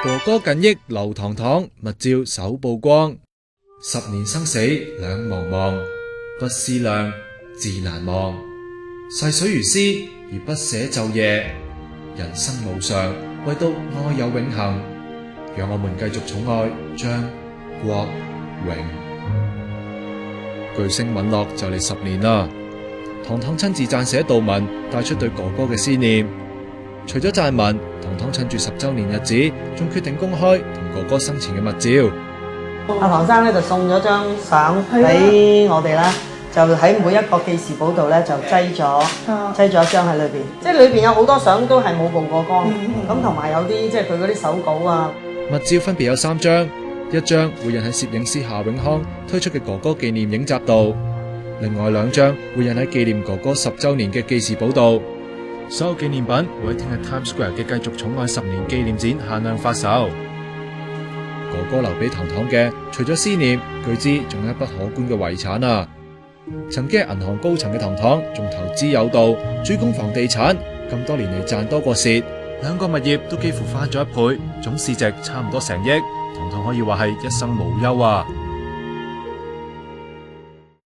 哥哥近億劉糖糖，密照首曝光。10年生死兩茫茫，不思量，自難忘。逝水如詩，而不捨晝夜。人生無常，唯獨愛有永恆。讓我們繼續寵愛張國榮。巨星殞落就嚟10年啦，糖糖親自撰寫悼文，帶出對哥哥嘅思念。除咗撰文，糖糖趁住10週年日子，仲決定公開同哥哥生前嘅密照。阿唐生咧就送咗張相俾我哋啦，就喺每一個記事簿度咧就擠咗一張喺裏邊，即係裏邊有好多相都係冇曝過光，咁同埋有啲即係佢嗰啲手稿啊。密照分別有3張，一張會印喺攝影師夏永康推出嘅哥哥紀念影集度，另外2張會印喺紀念哥哥10週年嘅記事簿度。所有紀念品會喺聽日 Times Square 嘅繼續寵愛10年紀念展限量發售。哥哥留俾糖糖嘅，除咗思念，據知仲有一筆可觀嘅遺產啊！曾經係銀行高層嘅糖糖，仲投資有道，主攻房地產，咁多年嚟賺多過蝕，2個物業都幾乎翻咗1倍，總市值差唔多成億，糖糖可以話係一生無憂啊！